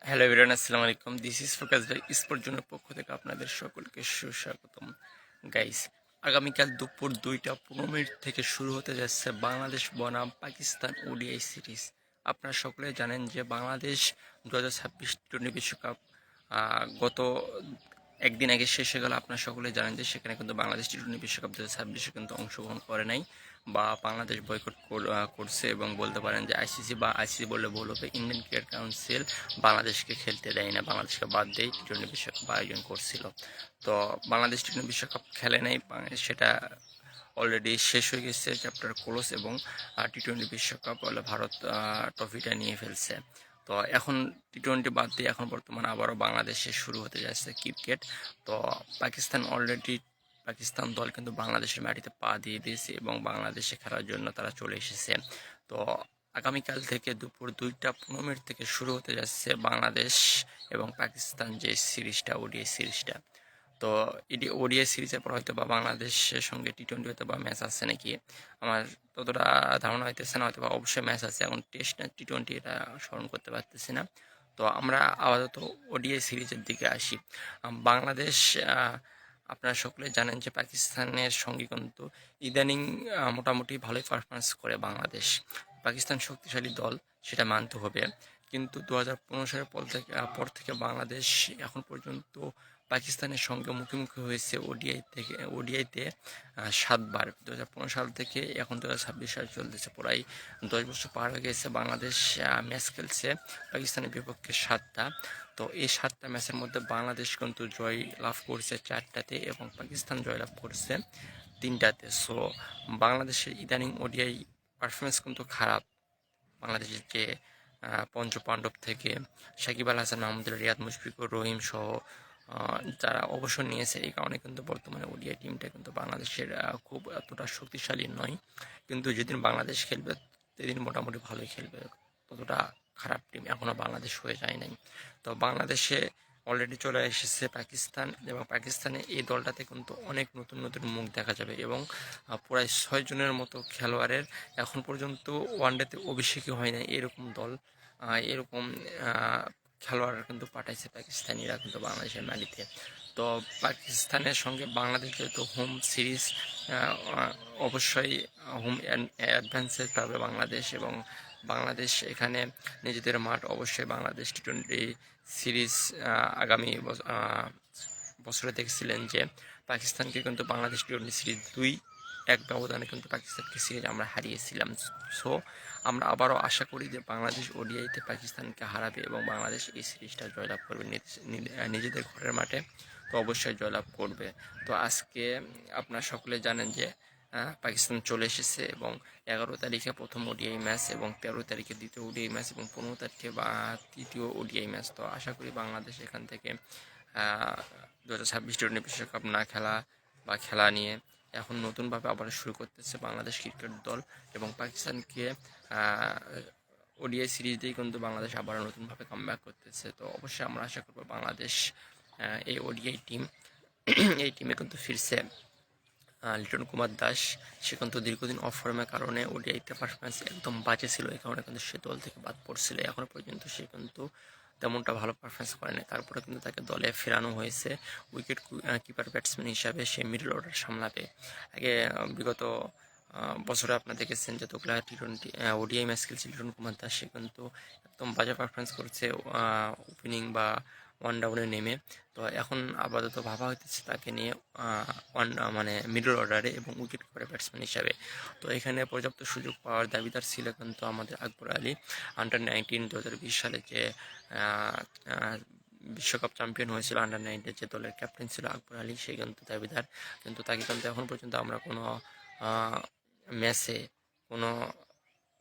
Hello everyone, আসসালামু আলাইকুম। This is focus ভাই স্পোর্ট জোনের পক্ষ থেকে আপনাদের সকলকে সুস্বাগতম। গাইস, আগামীকাল দুপুর 2টা 15 মিনিট থেকে শুরু হতে যাচ্ছে বাংলাদেশ বনাম পাকিস্তান ওডিআই সিরিজ। আপনারা সকলে জানেন যে বাংলাদেশ 2026 টি20 বিশ্বকাপ গত একদিন আগে শেষ হয়ে গেল। আপনারা সকলে জানেন যে সেখানে কিন্তু বাংলাদেশ টি20 বিশ্বকাপ 2026 কিন্তু অংশগ্রহণ করে নাই, বা বাংলাদেশ বয়কট করছে, এবং বলতে পারেন যে আইসিসি বললে ভুল হবে, ইন্ডিয়ান ক্রিকেট কাউন্সিল বাংলাদেশকে খেলতে দেয় না, বাংলাদেশকে বাদ দিয়ে টি20 বিশ্বকাপ আয়োজন করছিল। তো বাংলাদেশ টি20 বিশ্বকাপ খেলে নাই, সেটা অলরেডি শেষ হয়ে গেছে, চ্যাপ্টার ক্লোজ, এবং টি20 বিশ্বকাপ হলে ভারত ট্রফিটা নিয়ে ফেলছে। তো এখন টি20 বাদ দিয়ে এখন বর্তমানে আবারও বাংলাদেশে শুরু হতে যাচ্ছে ক্রিকেট। তো পাকিস্তান দল কিন্তু বাংলাদেশের মাটিতে পা দিয়ে দিয়েছে এবং বাংলাদেশে খেলার জন্য তারা চলে এসেছে। তো আগামীকাল থেকে দুপুর 2টা 15 মিনিট থেকে শুরু হতে যাচ্ছে বাংলাদেশ এবং পাকিস্তান যে সিরিজটা, ওডিআই সিরিজটা। তো এটি ওডিআই সিরিজের পর হয়তো বা বাংলাদেশের সঙ্গে টি20 হয়তো বা ম্যাচ আছে নাকি, আমার ততটা ধারণা হইতেছে না। হয়তো বা অবশ্যই ম্যাচ আছে, এখন টেস্ট না টি20 এটা স্মরণ করতে পারতেছি না। তো আমরা আপাতত ওডিআই সিরিজের দিকে আসি। বাংলাদেশ, আপনারা সকলে জানেন যে পাকিস্তানের সঙ্গে কিন্তু ইদানিং মোটামুটি ভালোই পারফরমেন্স করে বাংলাদেশ। পাকিস্তান শক্তিশালী দল, সেটা মানতে হবে। কিন্তু 2015 সালের পর থেকে বাংলাদেশ এখন পর্যন্ত পাকিস্তানের সঙ্গে মুখোমুখি হয়েছে ওডিআইতে 7 বার। 2015 সাল থেকে এখন 2026 সাল চলতেছে, প্রায় 10 বছর পার হয়ে গেছে। বাংলাদেশ ম্যাচ খেলছে পাকিস্তানের বিপক্ষে 7টা। তো এই 7টা ম্যাচের মধ্যে বাংলাদেশ কিন্তু জয় লাভ করছে 4টাতে এবং পাকিস্তান জয়লাভ করছে 3টাতে। সো বাংলাদেশের ইদানিং ওডিআই পারফরমেন্স কিন্তু খারাপ। বাংলাদেশের যে পঞ্চপাণ্ডব থেকে সাকিব আল হাসান, মাহমুদুল্লাহ, রিয়াদ, মুশফিকুর রহিম সহ যারা অবসর নিয়েছে, এই কারণে কিন্তু বর্তমানে ওডিআই টিমটা কিন্তু বাংলাদেশের খুব এতটা শক্তিশালী নয়। কিন্তু যেদিন বাংলাদেশ খেলবে সেদিন মোটামুটি ভালোই খেলবে, ততটা খারাপ টিম এখনও বাংলাদেশ হয়ে যায় নাই। তো বাংলাদেশে অলরেডি চলে এসেছে পাকিস্তান, এবং পাকিস্তানে এই দলটাতে কিন্তু অনেক নতুন নতুন মুখ দেখা যাবে, এবং প্রায় 6 জনের মতো খেলোয়াড়ের এখন পর্যন্ত ওয়ানডেতে অভিষেকই হয় না এরকম দল, এরকম খেলোয়াড় কিন্তু পাঠাইছে পাকিস্তানিরা কিন্তু বাংলাদেশের মাটিতে। তো পাকিস্তানের সঙ্গে বাংলাদেশ যেহেতু হোম সিরিজ, অবশ্যই হোম অ্যাডভান্সেজ পাবে বাংলাদেশ, এবং বাংলাদেশ এখানে নিজেদের মাঠ, অবশ্যই বাংলাদেশ টি20 সিরিজ আগামী বছরে দেখছিলেন যে পাকিস্তানকে কিন্তু বাংলাদেশ টি20 সিরিজ 2-1 ব্যবধানে কিন্তু পাকিস্তানকে সিরিজ আমরা হারিয়েছিলাম। সো আমরা আবারও আশা করি যে বাংলাদেশ ওডিআইতে পাকিস্তানকে হারাবে এবং বাংলাদেশ এই সিরিজটা জয়লাভ করবে নিজেদের ঘরের মাঠে। তো অবশ্যই জয়লাভ করবে। তো আজকে আপনারা সকলে জানেন যে পাকিস্তান চলে এসেছে, এবং 11 তারিখে প্রথম ওডিআই ম্যাচ, এবং 13 তারিখে দ্বিতীয় ওডিআই ম্যাচ, এবং 15 তারিখে তৃতীয় ওডিআই ম্যাচ। তো আশা করি বাংলাদেশ এখান থেকে 2026 টি20 বিশ্বকাপ না খেলা বা খেলা নিয়ে এখন নতুনভাবে আবার শুরু করতেছে বাংলাদেশ ক্রিকেট দল, এবং পাকিস্তানকে ওডিআই সিরিজ দিয়েই কিন্তু বাংলাদেশ আবার নতুনভাবে কামব্যাক করতেছে। তো অবশ্যই আমরা আশা করবো বাংলাদেশ এই ওডিআই টিম এই টিমে কিন্তু ফিরছে লিটন কুমার দাস। সে কিন্তু দীর্ঘদিন অফ ফর্মের কারণে ওডিআইতে পারফরমেন্স একদম বাজে ছিল, এই কারণে কিন্তু সে দল থেকে বাদ পড়ছিল। এখনও পর্যন্ত সে কিন্তু তেমনটা ভালো পারফরমেন্স করেনি, তারপরে কিন্তু তাকে দলে ফেরানো হয়েছে উইকেট কিপার ব্যাটসম্যান হিসাবে। সে মিডল অর্ডার সামলাবে। আগে বিগত বছরে আপনারা দেখেছেন যে তোকলা টি20 ওডিআই ম্যাচ খেলছে লিটন কুমার দাস, সে কিন্তু একদম বাজে পারফরমেন্স করছে ওপেনিং বা ওয়ান ডাউনে নেমে। তো এখন আপাতত ভাবা হইতেছে তাকে নিয়ে মানে মিডল অর্ডারে এবং উইকেট কিপার ব্যাটসম্যান হিসাবে। তো এখানে পর্যাপ্ত সুযোগ পাওয়ার দাবিদার ছিল কিন্তু আমাদের আকবর আলী, আন্ডার-19 2020 সালে যে বিশ্বকাপ চ্যাম্পিয়ন হয়েছিল আন্ডার-19 যে দলের ক্যাপ্টেন ছিল আকবর আলী, সে কিন্তু দাবিদার। কিন্তু তাকে কিন্তু এখন পর্যন্ত আমরা কোনো ম্যাচে কোনো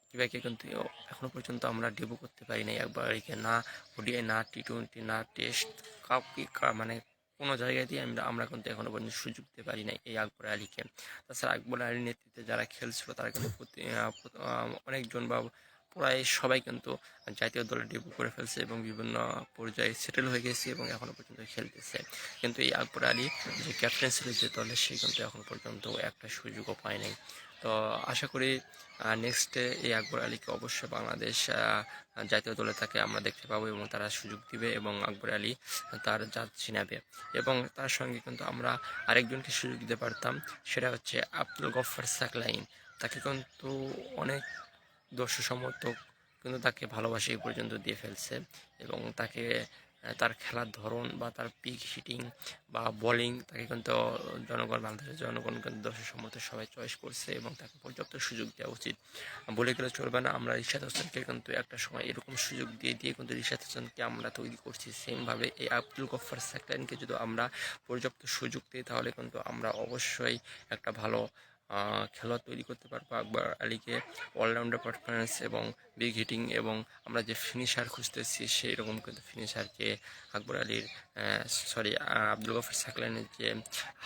কিবাকে কিন্তু এখনো পর্যন্ত আমরা ডেবু করতে পারি নাই আকবর আলীকে, না ওডিআই, না টি20, না টেস্ট, কাউকে মানে কোনো জায়গায় দিয়ে আমরা কিন্তু এখনো পর্যন্ত সুযোগ দিতে পারি নাই এই আকবর আলীকে। তাছাড়া আকবর আলীর নেতৃত্বে যারা খেলছিল তারা কিন্তু অনেকজন বা প্রায় সবাই কিন্তু জাতীয় দলে ডেবিউ করে ফেলছে এবং বিভিন্ন পর্যায়ে সেটেল হয়ে গেছে এবং এখনো পর্যন্ত খেলতেছে। কিন্তু এই আকবর আলী যে ক্যাপ্টেন ছিল যে দলে, সে কিন্তু এখন পর্যন্ত একটা সুযোগও পায় নাই। তো আশা করি নেক্সটে এই আকবর আলীকে অবশ্যই বাংলাদেশ জাতীয় দলে তাকে আমরা দেখতে পাবো এবং তারা সুযোগ দিবে এবং আকবর আলী তার জার্সি নেবে। এবং তার সঙ্গে কিন্তু আমরা আরেকজনকে সুযোগ দিতে পারতাম, সেটা হচ্ছে আব্দুল গফফার সাকলাইন। তাকে কিন্তু অনেক দর্শক সমর্থক কিন্তু তাকে ভালোবাসা এই পর্যন্ত দিয়ে ফেলছে এবং তাকে তার খেলার ধরন বা তার পিক হিটিং বা বোলিং তাকে কিন্তু বাংলাদেশের জনগণ কিন্তু দর্শক সমর্থক সবাই চয়েস করছে এবং তাকে পর্যাপ্ত সুযোগ দেওয়া উচিত। বলে গেলে চলবে না। আমরা রিশাদ হোসেনকে কিন্তু একটা সময় এরকম সুযোগ দিয়ে দিয়ে কিন্তু রিশাদ হোসেনকে আমরা তৈরি করছি, সেমভাবে এই আব্দুল গফফার সাকলাইনকে যদি আমরা পর্যাপ্ত সুযোগ দিই তাহলে কিন্তু আমরা অবশ্যই একটা ভালো খেলোয়াড় তৈরি করতে পারবো। আকবর আলীকে অলরাউন্ডার পারফরমেন্স এবং বিগ হিটিং এবং আমরা যে ফিনিশার খুঁজতেছি সেই রকম কিন্তু ফিনিশারকে আকবর আলীর সরি আব্দুল গফর সাকলাইনের যে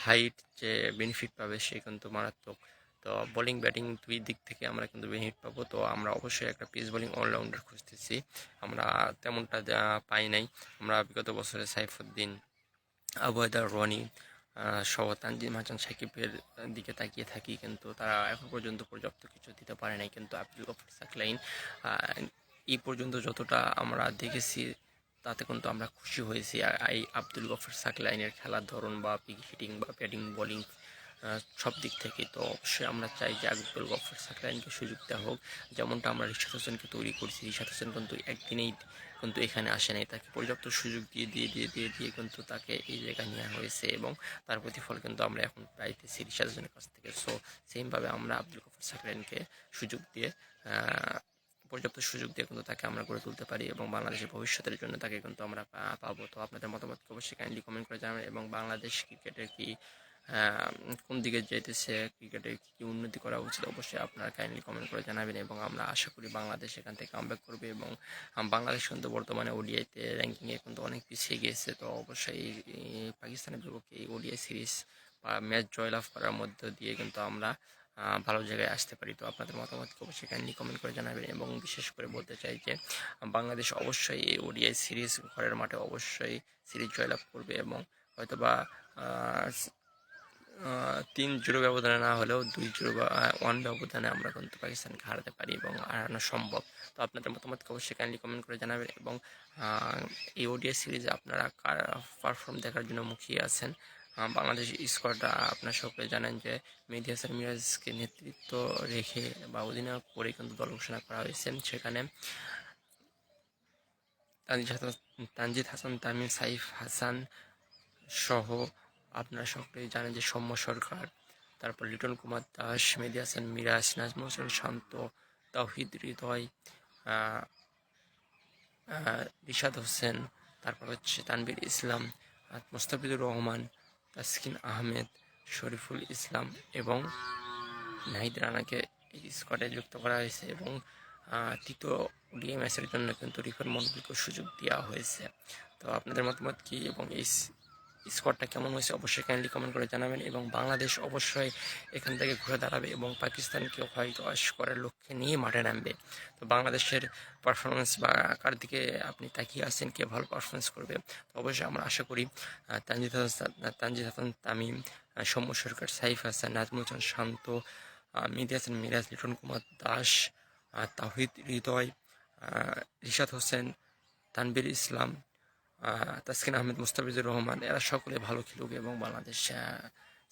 হাইট যে বেনিফিট পাবে সে কিন্তু মারাত্মক। তো বোলিং ব্যাটিং দুই দিক থেকে আমরা কিন্তু বেনিফিট পাবো। তো আমরা অবশ্যই একটা পেস বোলিং অলরাউন্ডার খুঁজতেছি, আমরা তেমনটা পাই নাই। আমরা বিগত বছরে সাইফুদ্দিন, আবুয়েদার, রনি সহ তানজিম হাসান সাকিবের দিকে তাকিয়ে থাকি, কিন্তু তারা এখন পর্যন্ত পর্যাপ্ত কিছু দিতে পারে নাই। কিন্তু আব্দুল গফর সাকলাইন এই পর্যন্ত যতটা আমরা দেখেছি তাতে কিন্তু আমরা খুশি হয়েছি। আর এই আব্দুল গফর সাকলাইনের খেলার ধরন বা পিক হিটিং বা ব্যাটিং বোলিং সব দিক থেকে। তো অবশ্যই আমরা চাই যে আব্দুল গফর সাকলাইনকে সুযোগ দেওয়া হোক, যেমনটা আমরা রিশাদ হোসেনকে তৈরি করছি। রিশাদ হোসেন কিন্তু একদিনেই কিন্তু এখানে আসে নাই, তাকে পর্যাপ্ত সুযোগ দিয়ে দিয়ে দিয়ে দিয়ে দিয়ে কিন্তু তাকে এই জায়গায় নেওয়া হয়েছে এবং তার প্রতিফল কিন্তু আমরা এখন পাইতেছি রিশাদ হোসেনের কাছ থেকে। সো সেমভাবে আমরা আব্দুল গফর সাকলাইনকে সুযোগ দিয়ে পর্যাপ্ত সুযোগ দিয়ে কিন্তু তাকে আমরা গড়ে তুলতে পারি এবং বাংলাদেশের ভবিষ্যতের জন্য তাকে কিন্তু আমরা পাবো। তো আপনাদের মতামতকে অবশ্যই কাইন্ডলি কমেন্ট করে জানাবেন এবং বাংলাদেশ ক্রিকেটের কি কোন দিকে যেতেছে, ক্রিকেটে কী উন্নতি করা উচিত অবশ্যই আপনারা কাইন্ডলি কমেন্ট করে জানাবেন এবং আমরা আশা করি বাংলাদেশ এখান থেকে কামব্যাক করবে এবং বাংলাদেশ কিন্তু বর্তমানে ওডিআইতে র্যাঙ্কিংয়ে কিন্তু অনেক পিছিয়ে গিয়েছে। তো অবশ্যই পাকিস্তানের বিপক্ষে এই ওডিআই সিরিজ বা ম্যাচ জয়লাভ করার মধ্য দিয়ে কিন্তু আমরা ভালো জায়গায় আসতে পারি। তো আপনাদের মতামতকে অবশ্যই কাইন্ডলি কমেন্ট করে জানাবেন এবং বিশেষ করে বলতে চাই যে বাংলাদেশ অবশ্যই এই ওডিআই সিরিজ ঘরের মাঠে অবশ্যই সিরিজ জয়লাভ করবে এবং হয়তোবা 3-0 ব্যবধানে না হলেও 2-0 বা 1 ব্যবধানে আমরা কিন্তু পাকিস্তানকে হারাতে পারি এবং হারানো সম্ভব। তো আপনাদের মতামতকে অবশ্যই কাইন্ডলি কমেন্ট করে জানাবেন এবং এই ওডিআই সিরিজে আপনারা কার পারফর্ম দেখার জন্য মুখিয়ে আছেন। বাংলাদেশ স্কোয়াডটা আপনারা সকলে জানেন যে মেহেদী হাসান মিরাজকে নেতৃত্ব রেখে বা অধিনায়ক করে কিন্তু দল ঘোষণা করা হয়েছে। সেখানে তানজিদ হাসান তামিম, সাইফ হাসান সহ আপনারা সকলেই জানেন যে সৌম্য সরকার, তারপর লিটন কুমার দাস, মেহেদী হাসান মিরাজ, নাজমুল হোসেন শান্ত, তাওহিদ হৃদয়, রিশাদ হোসেন, তারপর হচ্ছে তানভীর ইসলাম, মোস্তাফিজুর রহমান, তাসকিন আহমেদ, শরীফুল ইসলাম এবং নাহিদ রানাকে এই স্কোয়াডে যুক্ত করা হয়েছে এবং তৃতীয় ওডিআই ম্যাচের জন্য কিন্তু রিফার মন্ডলকে সুযোগ দেওয়া হয়েছে। তো আপনাদের মতামত কী এবং এই স্কোয়াডটা কেমন হয়েছে অবশ্যই কাইন্ডলি কমেন্ট করে জানাবেন এবং বাংলাদেশ অবশ্যই এখান থেকে ঘুরে দাঁড়াবে এবং পাকিস্তানকে হয়তো করার লক্ষ্যে নিয়ে মাঠে নামবে। তো বাংলাদেশের পারফরমেন্স বা কার দিকে আপনি তাকিয়ে আছেন, কে ভালো পারফরমেন্স করবে? তো অবশ্যই আমরা আশা করি তানজিদ হাসান তামিম, সৌম্য সরকার, সাইফ হাসান, নাজমুল হোসেন শান্ত, মেহেদী হাসান মিরাজ, লিটন কুমার দাস, তাওহিদ হৃদয়, রিশাদ হোসেন, তানভীর ইসলাম, তাসকিন আহমেদ, মুস্তাফিজুর রহমান, এরা সকলে ভালো খেলুক এবং বাংলাদেশ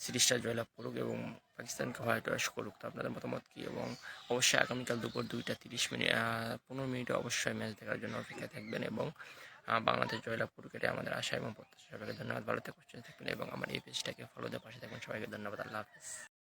সিরিজটা জয়লাভ করুক এবং পাকিস্তানকে হোয়াইট ওয়াশ করুক। তো আপনাদের মতামত কী? এবং অবশ্যই আগামীকাল দুপুর 2টা 30 মিনিট 15 মিনিটে অবশ্যই ম্যাচ দেখার জন্য অপেক্ষায় থাকবেন এবং বাংলাদেশ জয়লাভ করুক, এটাই আমাদের আশা এবং প্রত্যাশা। সবাইকে ধন্যবাদ, ভালো থাকবেন এবং আমার এই পেজটাকে ফলো দিয়ে পাশে থাকবেন। সবাইকে ধন্যবাদ, আল্লাহ হাফিজ।